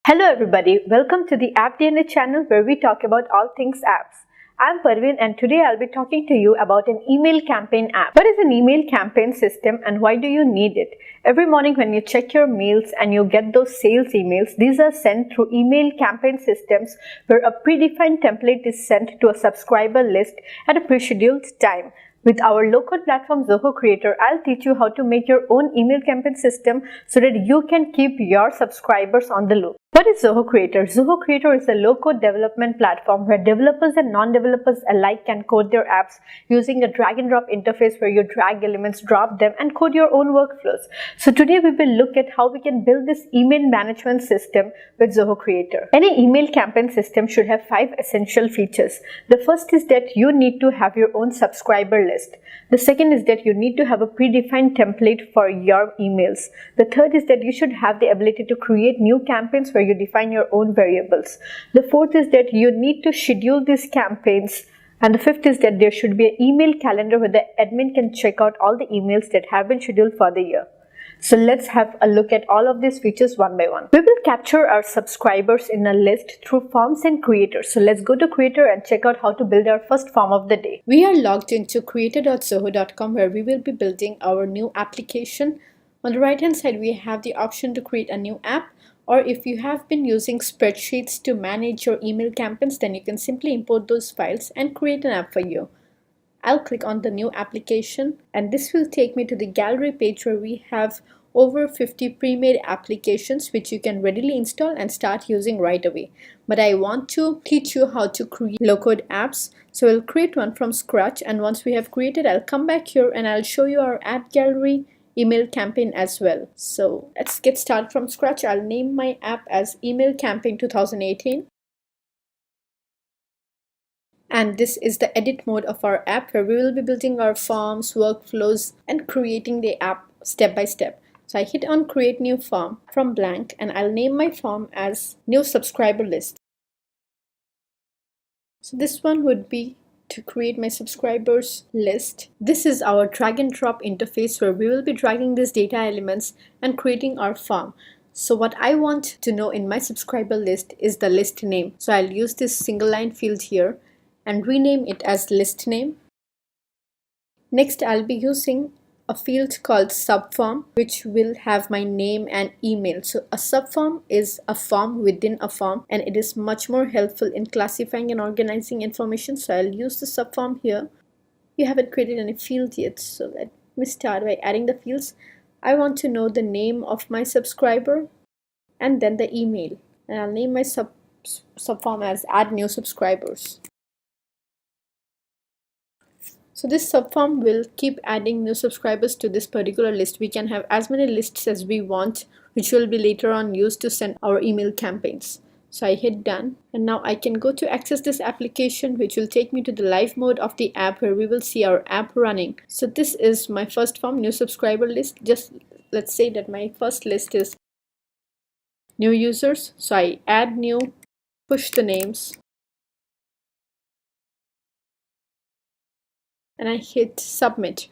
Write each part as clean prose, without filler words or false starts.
Hello everybody, welcome to the App DNA channel where we talk about all things apps. I'm Parveen and today I'll be talking to you about an email campaign app. What is an email campaign system and why do you need it? Every morning when you check your mails and you get those sales emails, these are sent through email campaign systems where a predefined template is sent to a subscriber list at a pre-scheduled time. With our low-code platform Zoho Creator, I'll teach you how to make your own email campaign system so that you can keep your subscribers on the loop. What is Zoho Creator? Zoho Creator is a low-code development platform where developers and non-developers alike can code their apps using a drag-and-drop interface where you drag elements, drop them, and code your own workflows. So today we will look at how we can build this email management system with Zoho Creator. Any email campaign system should have 5 essential features. The first is that you need to have your own subscriber list. The second is that you need to have a predefined template for your emails. The third is that you should have the ability to create new campaigns where you define your own variables. The fourth is that you need to schedule these campaigns. And the fifth is that there should be an email calendar where the admin can check out all the emails that have been scheduled for the year. So let's have a look at all of these features one by one. We will capture our subscribers in a list through forms and creators. So let's go to Creator and check out how to build our first form of the day. We are logged into creator.zoho.com where we will be building our new application. On the right hand side, we have the option to create a new app, or if you have been using spreadsheets to manage your email campaigns, then you can simply import those files and create an app for you. I'll click on the new application and this will take me to the gallery page where we have over 50 pre-made applications which you can readily install and start using right away. But I want to teach you how to create low-code apps. So we'll create one from scratch, and once we have created, I'll come back here and I'll show you our app gallery email campaign as well. So let's get started from scratch. I'll name my app as Email Campaign 2018. And this is the edit mode of our app where we will be building our forms, workflows, and creating the app step by step. So I hit on create new form from blank and I'll name my form as new subscriber list. So this one would be to create my subscribers list. This is our drag and drop interface where we will be dragging these data elements and creating our form. So what I want to know in my subscriber list is the list name. So I'll use this single line field here and rename it as list name. Next, I'll be using a field called subform, which will have my name and email. So a subform is a form within a form, and it is much more helpful in classifying and organizing information. So I'll use the subform here. You haven't created any field yet, so let me start by adding the fields. I want to know the name of my subscriber and then the email, and I'll name my subform as add new subscribers. So this subform will keep adding new subscribers to this particular list. We can have as many lists as we want, which will be later on used to send our email campaigns. So I hit done, and now I can go to access this application, which will take me to the live mode of the app where we will see our app running. So this is my first form, new subscriber list. Just let's say that my first list is new users. So I add new, push the names, and I hit submit,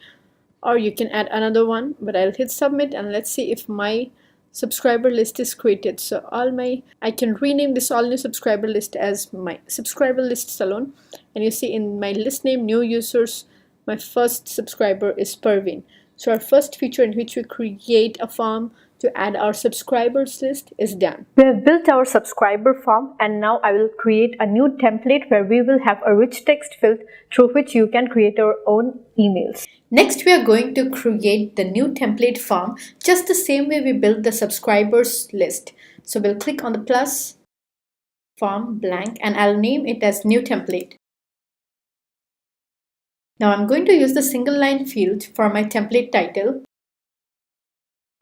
or you can add another one, but I'll hit submit and let's see if my subscriber list is created. So I can rename this all new subscriber list as my subscriber list salon, and you see in my list name new users, my first subscriber is Parveen. So our first feature in which we create a form to add our subscribers list is done. We have built our subscriber form, and now I will create a new template where we will have a rich text field through which you can create your own emails. Next, we are going to create the new template form just the same way we built the subscribers list. So we'll click on the plus, form blank, and I'll name it as new template. Now I'm going to use the single line field for my template title.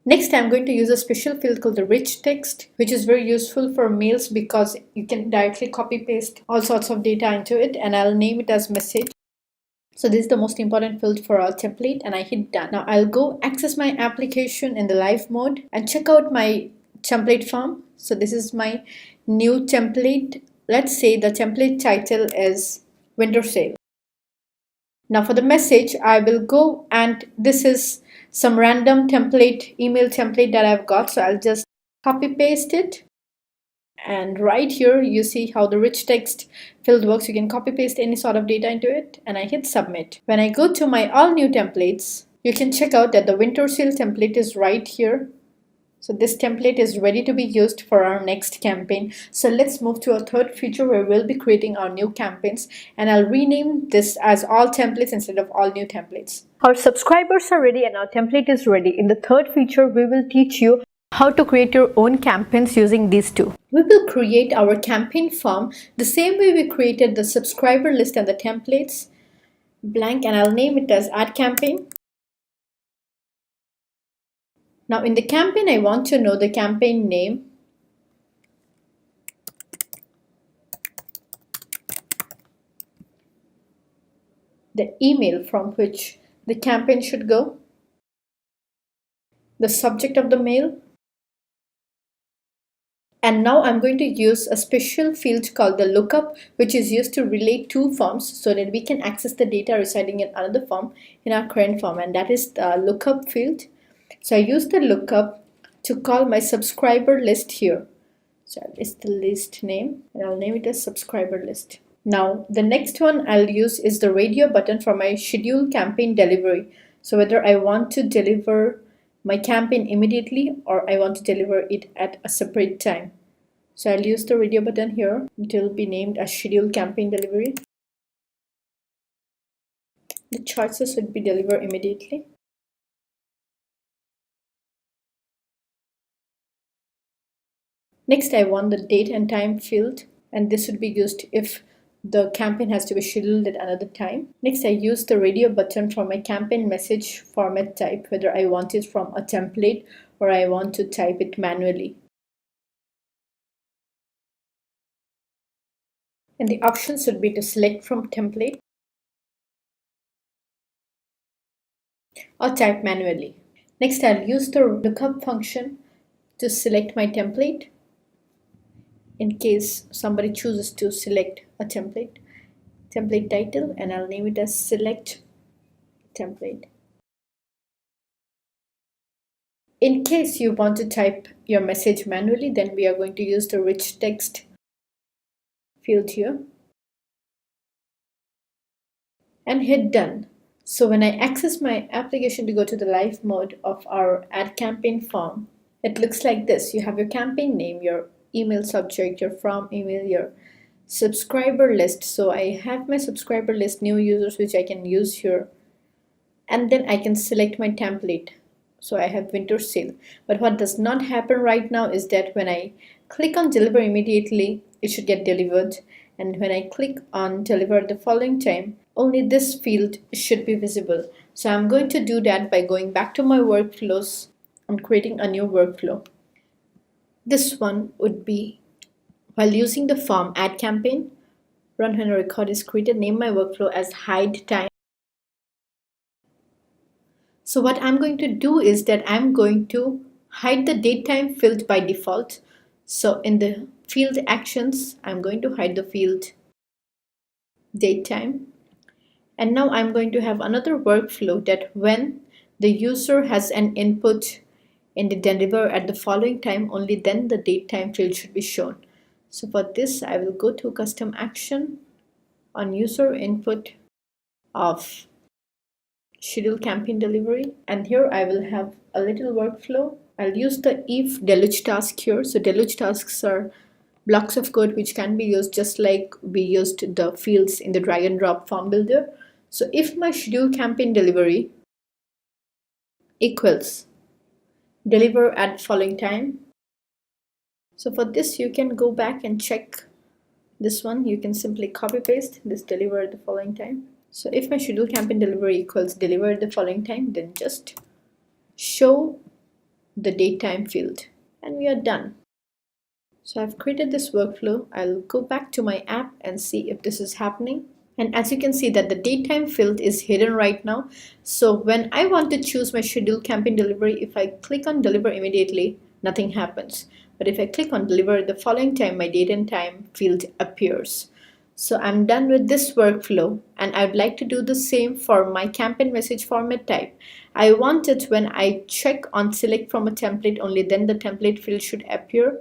Next, I'm going to use a special field called the rich text, which is very useful for mails because you can directly copy paste all sorts of data into it, and I'll name it as message. So this is the most important field for our template, and I hit done. Now I'll go access my application in the live mode and check out my template form. So this is my new template. Let's say the template title is winter sale. Now for the message, I will go, and this is some random template, email template that I've got. So I'll just copy paste it And right here you see how the rich text field works. You can copy paste any sort of data into it, and I hit submit. When I go to my all new templates, you can check out that the winter seal template is right here. So this template is ready to be used for our next campaign. So let's move to a third feature where we'll be creating our new campaigns, and I'll rename this as all templates instead of all new templates. Our subscribers are ready and our template is ready. In the third feature, we will teach you how to create your own campaigns using these two. We will create our campaign form the same way we created the subscriber list and the templates, blank, and I'll name it as Add Campaign. Now in the campaign, I want to know the campaign name, the email from which the campaign should go, the subject of the mail, and now I'm going to use a special field called the lookup, which is used to relate two forms so that we can access the data residing in another form in our current form, and that is the lookup field. So I use the lookup to call my subscriber list here. So I'll list the list name and I'll name it as subscriber list. Now the next one I'll use is the radio button for my schedule campaign delivery. So whether I want to deliver my campaign immediately or I want to deliver it at a separate time. So I'll use the radio button here. It will be named as schedule campaign delivery. The choices would be deliver immediately. Next, I want the date and time field, and this would be used if the campaign has to be scheduled at another time. Next, I use the radio button for my campaign message format type, whether I want it from a template or I want to type it manually. And the options would be to select from template or type manually. Next, I'll use the lookup function to select my template in case somebody chooses to select a template title, and I'll name it as select template. In case you want to type your message manually, then we are going to use the rich text field here and hit done. So when I access my application to go to the live mode of our add campaign form, it looks like this. You have your campaign name, your email subject, your from email, your subscriber list. So I have my subscriber list, new users, which I can use here, and then I can select my template. So I have winter sale, but what does not happen right now is that when I click on deliver immediately, it should get delivered, and when I click on deliver at the following time, only this field should be visible. So I'm going to do that by going back to my workflows and creating a new workflow. This one would be, while using the form add campaign, run when a record is created, name my workflow as hide time. So what I'm going to do is that I'm going to hide the date time field by default. So in the field actions, I'm going to hide the field date time. And now I'm going to have another workflow that when the user has an input in the deliver at the following time, only then the date time field should be shown. So for this, I will go to custom action on user input of schedule campaign delivery, and here I will have a little workflow. I'll use the if deluge task here. So deluge tasks are blocks of code which can be used just like we used the fields in the drag and drop form builder. So if my schedule campaign delivery equals deliver at following time. So for this, you can go back and check this one. You can simply copy paste this deliver at the following time. So if my schedule campaign delivery equals deliver at the following time, then just show the date time field and we are done. So I've created this workflow. I'll go back to my app and see if this is happening. And as you can see that the date time field is hidden right now. So when I want to choose my schedule campaign delivery, if I click on deliver immediately, nothing happens. But if I click on deliver the following time, my date and time field appears. So I'm done with this workflow, and I'd like to do the same for my campaign message format type. I want it when I check on select from a template, only then the template field should appear.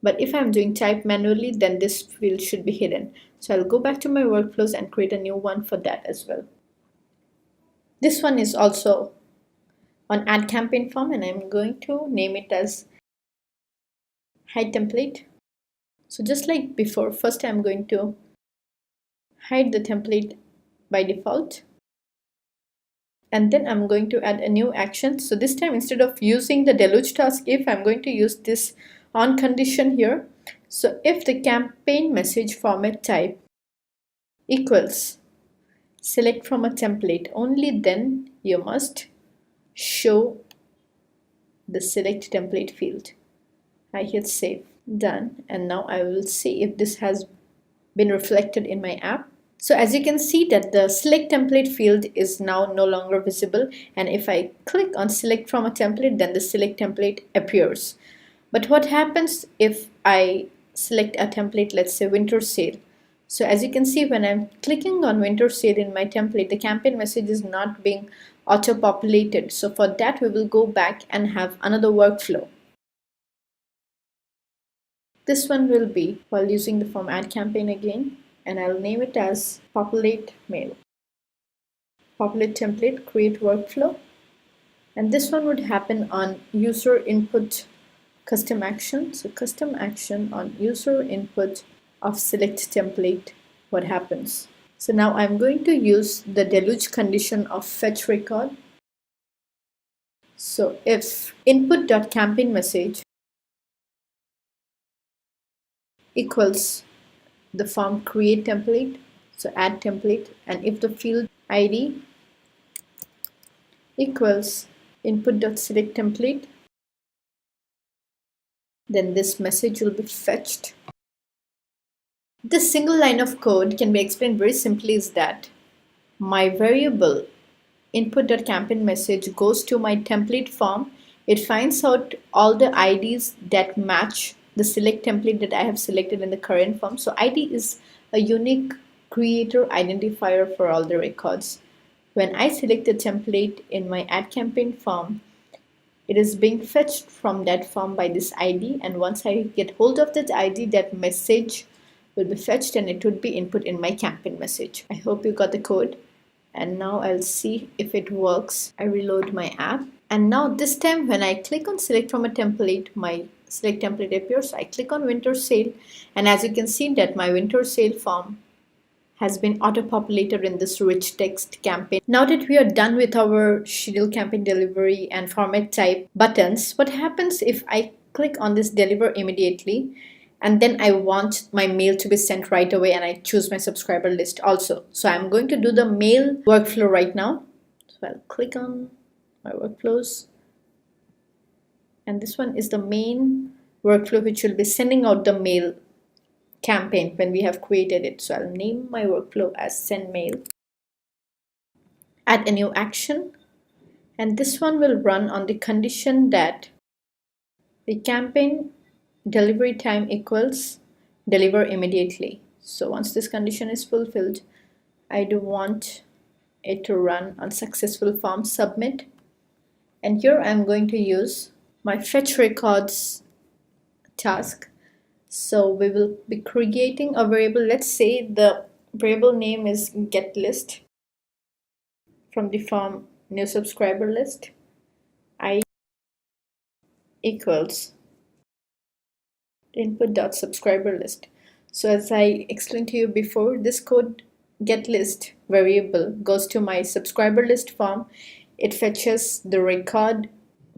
But if I'm doing type manually, then this field should be hidden. So I'll go back to my workflows and create a new one for that as well. This one is also on add campaign form, and I'm going to name it as hide template. So just like before, first I'm going to hide the template by default. And then I'm going to add a new action. So this time, instead of using the deluge task if, I'm going to use this on condition here. So if the campaign message format type equals select from a template, only then you must show the select template field. I hit save, done, and now I will see if this has been reflected in my app. So as you can see that the select template field is now no longer visible, and if I click on select from a template, then the select template appears. But what happens if I select a template, let's say winter sale? So as you can see, when I'm clicking on winter sale in my template, the campaign message is not being auto-populated. So for that, we will go back and have another workflow. This one will be while using the form add campaign again, and I'll name it as populate mail. Populate template, create workflow, and this one would happen on user input custom action. So custom action on user input of select template, what happens? So now I'm going to use the deluge condition of fetch record. So if input.campaign message equals the form create template, so add template, and if the field ID equals input.select template, then this message will be fetched. This single line of code can be explained very simply is that my variable input.campaign message goes to my template form. It finds out all the IDs that match the select template that I have selected in the current form. So ID is a unique creator identifier for all the records. When I select a template in my add campaign form, it is being fetched from that form by this ID, and once I get hold of that ID, that message will be fetched and it would be input in my campaign message. I hope you got the code, and now I'll see if it works. I reload my app, and now this time when I click on select from a template, my select template appears. I click on winter sale, and as you can see that my winter sale form has been auto-populated in this rich text campaign. Now that we are done with our schedule campaign delivery and format type buttons, what happens if I click on this deliver immediately and then I want my mail to be sent right away and I choose my subscriber list also? So I'm going to do the mail workflow right now. So I'll click on my workflows, and this one is the main workflow which will be sending out the mail campaign when we have created it. So I'll name my workflow as send mail, add a new action, and this one will run on the condition that the campaign delivery time equals deliver immediately. So once this condition is fulfilled, I do want it to run on successful form submit, and here I'm going to use my fetch records task. So we will be creating a variable. Let's say the variable name is get list. From the form new subscriber list, I equals input.subscriber list. So as I explained to you before, this code get list variable goes to my subscriber list form. It fetches the record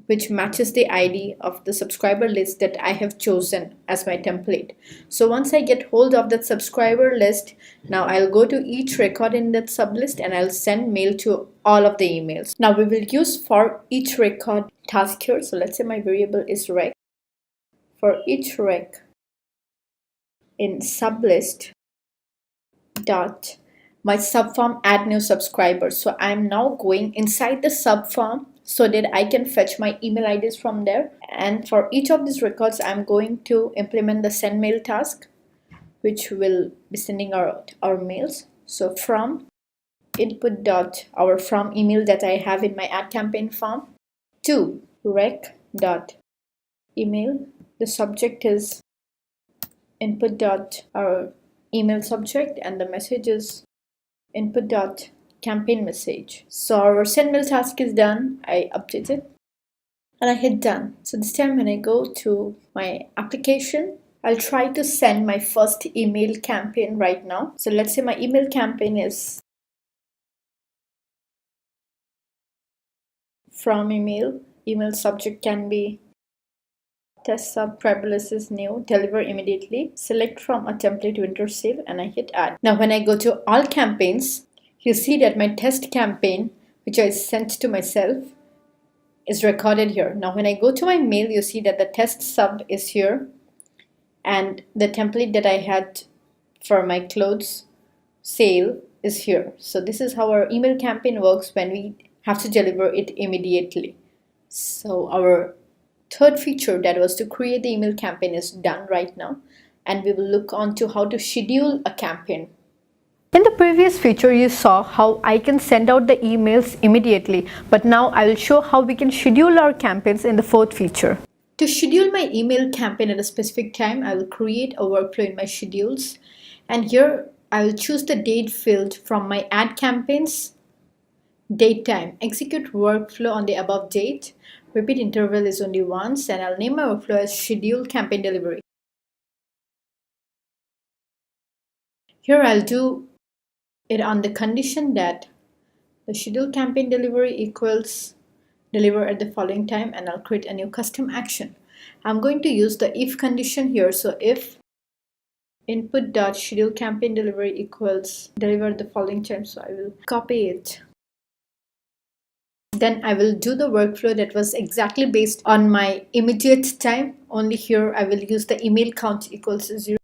which matches the ID of the subscriber list that I have chosen as my template. So once I get hold of that subscriber list, now I'll go to each record in that sublist and I'll send mail to all of the emails. Now we will use for each record task here. So let's say my variable is rec. For each rec in sublist dot my subform add new subscribers. So I'm now going inside the subform so that I can fetch my email IDs from there. And for each of these records, I'm going to implement the send mail task, which will be sending out our mails. So from input dot our from email that I have in my add campaign form to rec dot email. The subject is input dot our email subject, and the message is input dot campaign message. So our send mail task is done. I update it and I hit done. So this time when I go to my application, I'll try to send my first email campaign right now. So let's say my email campaign is from email. Email subject can be test subscriber list is new, deliver immediately, select from a template winter sale, and I hit add. Now when I go to all campaigns, you see that my test campaign, which I sent to myself, is recorded here. Now when I go to my mail, you see that the test sub is here and the template that I had for my clothes sale is here. So this is how our email campaign works when we have to deliver it immediately. So our third feature, that was to create the email campaign, is done right now, and we will look on to how to schedule a campaign. In the previous feature, you saw how I can send out the emails immediately, but now I will show how we can schedule our campaigns in the fourth feature. To schedule my email campaign at a specific time, I will create a workflow in my schedules, and here I will choose the date field from my add campaigns, date time, execute workflow on the above date, repeat interval is only once, and I'll name my workflow as schedule campaign delivery. Here I'll do it on the condition that the schedule campaign delivery equals deliver at the following time, and I'll create a new custom action. I'm going to use the if condition here. So if input dot schedule campaign delivery equals deliver at the following time, so I will copy it. Then I will do the workflow that was exactly based on my immediate time. Only here I will use the email count equals 0.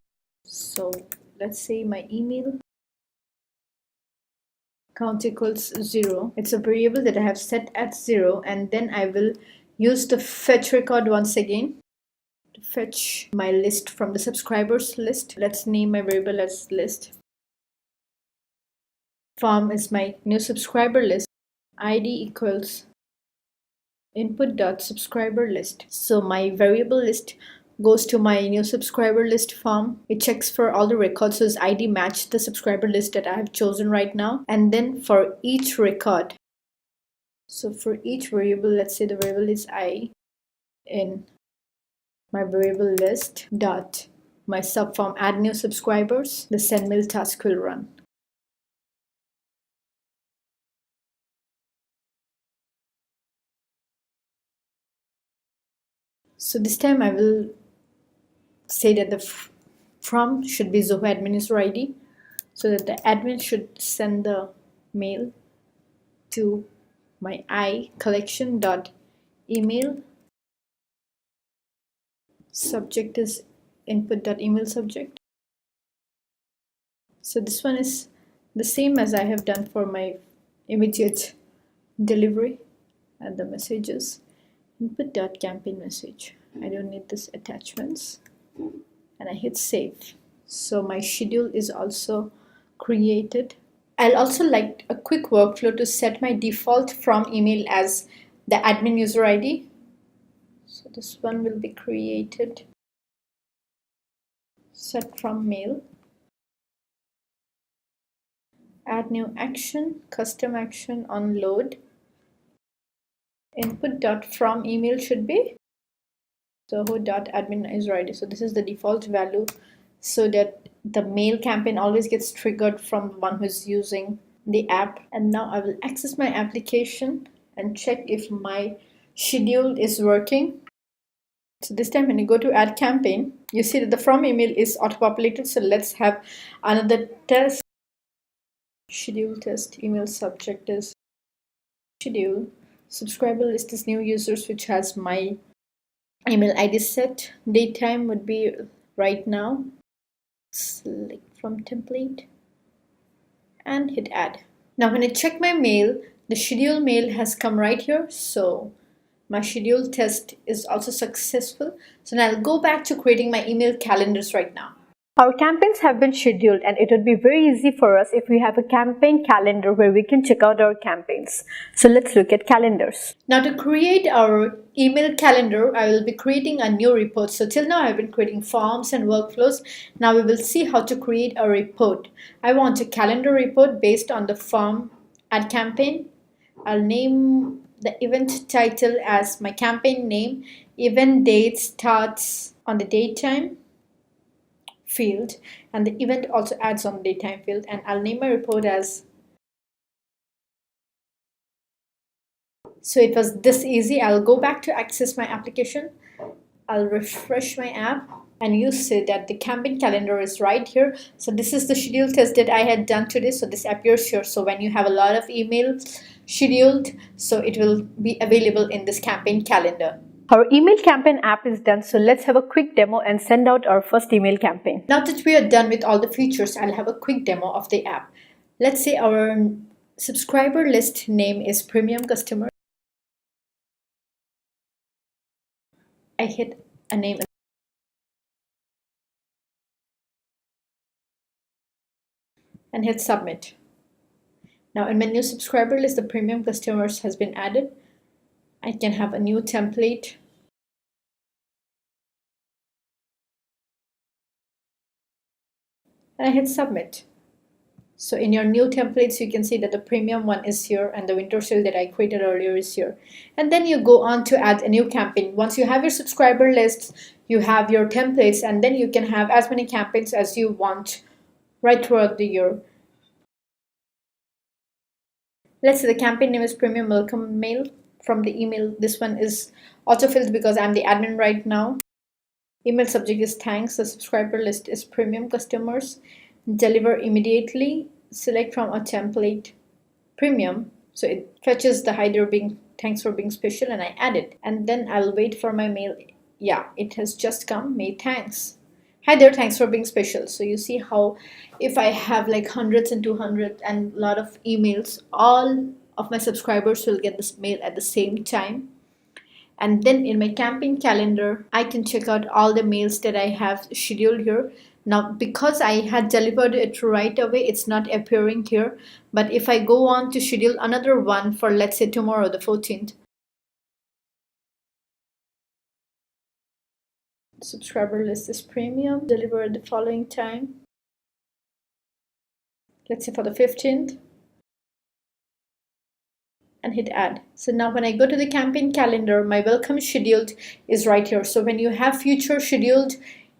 So let's say my email count equals 0. It's a variable that I have set at 0, and then I will use the fetch record once again to fetch my list from the subscribers list. Let's name my variable as list. Form is my new subscriber list. ID equals input dot subscriber list. So my variable list goes to my new subscriber list form. It checks for all the records, so its ID match the subscriber list that I have chosen right now. And then for each record, so for each variable, let's say the variable is I, in my variable list dot my subform add new subscribers, the send mail task will run. So this time I will say that the from should be Zoho admin user ID, so that the admin should send the mail to my I collection dot email. Subject is input dot email subject. So this one is the same as I have done for my immediate delivery, and the messages input dot campaign message. I don't need this attachments, and I hit save. So my schedule is also created. I'll also like a quick workflow to set my default from email as the admin user ID. So this one will be created. Set from mail. Add new action, custom action on load. Input dot from email should be Zoho dot admin user ID. So this is the default value, so that the mail campaign always gets triggered from the one who's using the app. And now I will access my application and check if my schedule is working. So this time when you go to add campaign, you see that the from email is auto-populated. So let's have another test. Schedule test, email subject is schedule, subscriber list is new users, which has my email ID set. Date time would be right now. Select from template and hit add. Now when I check my mail, the schedule mail has come right here. So my schedule test is also successful. So now I'll go back to creating my email calendars right now. Our campaigns have been scheduled, and it would be very easy for us if we have a campaign calendar where we can check out our campaigns. So let's look at calendars. Now to create our email calendar, I will be creating a new report. So till now I've been creating forms and workflows. Now we will see how to create a report. I want a calendar report based on the form ad campaign. I'll name the event title as my campaign name. Event date starts on the daytime field, and the event also adds on the daytime field, and I'll name my report as. So it was this easy. I'll go back to access my application. I'll refresh my app, and you see that the campaign calendar is right here. So this is the schedule test that I had done today. So this appears here. So when you have a lot of emails scheduled, so it will be available in this campaign calendar. Our email campaign app is done, so let's have a quick demo and send out our first email campaign. Now that we are done with all the features, I'll have a quick demo of the app. Let's say our subscriber list name is Premium Customer. I hit a name and hit submit. Now in my new subscriber list, the Premium Customers has been added. I can have a new template. And I hit submit. So in your new templates, you can see that the premium one is here and the winter sale that I created earlier is here. And then you go on to add a new campaign. Once you have your subscriber lists, you have your templates, and then you can have as many campaigns as you want right throughout the year. Let's say the campaign name is Premium Welcome Mail. From the email, this one is autofilled because I'm the admin right now. Email subject is thanks. The subscriber list is Premium Customers. Deliver immediately. Select from a template Premium. So it fetches the hi there being thanks for being special, and I add it. And then I'll wait for my mail. Yeah, it has just come. May thanks. Hi there, thanks for being special. So you see how if I have like hundreds and 200 and a lot of emails, all of my subscribers will get this mail at the same time. And then in my campaign calendar, I can check out all the mails that I have scheduled here. Now, because I had delivered it right away, it's not appearing here. But if I go on to schedule another one for, let's say, tomorrow, the 14th, subscriber list is Premium, deliver at the following time. Let's say for the 15th. And hit add. So now when I go to the campaign calendar, my welcome scheduled is right here. So when you have future scheduled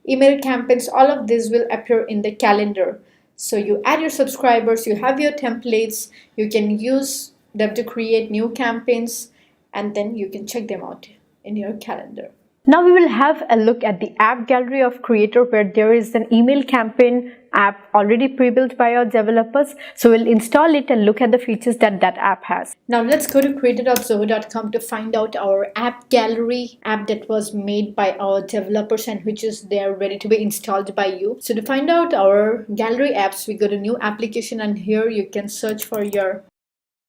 email campaigns, all of this will appear in the calendar. So you add your subscribers, you have your templates, you can use them to create new campaigns, and then you can check them out in your calendar. Now we will have a look at the app gallery of Creator, where there is an email campaign app already pre-built by our developers. So we'll install it and look at the features that that app has. Now let's go to creator.zoho.com to find out our app gallery app that was made by our developers and which is there ready to be installed by you. So to find out our gallery apps, we go to new application, and here you can search for your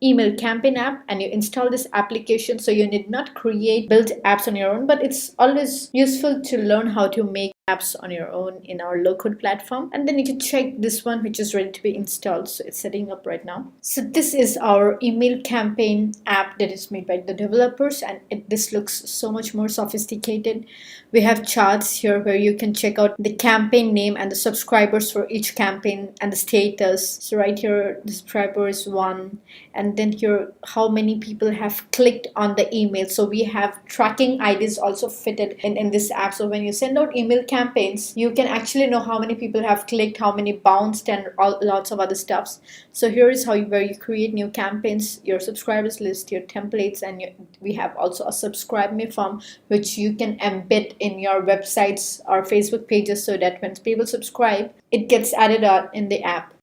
email campaign app and you install this application. So you need not build apps on your own, but it's always useful to learn how to make apps on your own in our low-code platform. And then you can check this one which is ready to be installed. So it's setting up right now. So this is our email campaign app that is made by the developers, and this looks so much more sophisticated. We have charts here where you can check out the campaign name and the subscribers for each campaign and the status. So right here the subscriber is 1, and then here how many people have clicked on the email. So we have tracking IDs also fitted in this app. So when you send out email campaigns, you can actually know how many people have clicked, how many bounced, and lots of other stuffs. So here is where you create new campaigns, your subscribers list, your templates, and we have also a subscribe me form which you can embed in your websites or Facebook pages, so that when people subscribe, it gets added on in the app.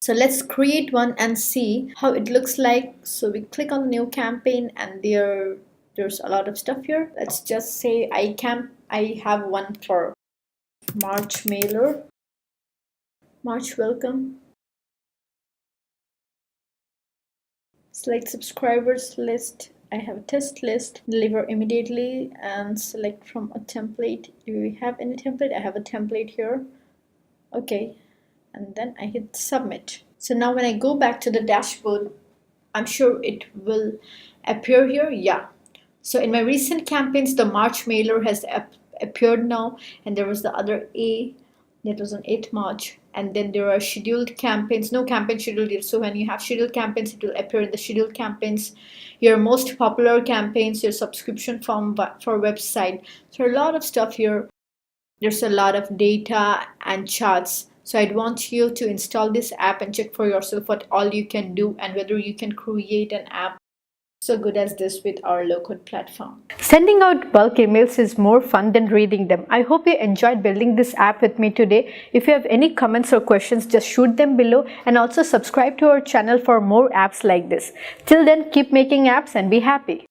So let's create one and see how it looks like. So we click on the new campaign, and there's a lot of stuff here. Let's just say I have one for March mailer, March welcome. Select subscribers list. I have a test list. Deliver immediately and select from a template. Do we have any template? I have a template here. Okay, and then I hit submit. So now when I go back to the dashboard, I'm sure it will appear here. Yeah. So in my recent campaigns, the March mailer has appeared now, and there was the other A that was on 8th March. And then there are scheduled campaigns, no campaign scheduled yet. So when you have scheduled campaigns, it will appear in the scheduled campaigns, your most popular campaigns, your subscription form for website. So a lot of stuff here. There's a lot of data and charts. So I'd want you to install this app and check for yourself what all you can do and whether you can create an app so good as this with our low-code platform. Sending out bulk emails is more fun than reading them. I hope you enjoyed building this app with me today. If you have any comments or questions, just shoot them below, and also subscribe to our channel for more apps like this. Till then, keep making apps and be happy.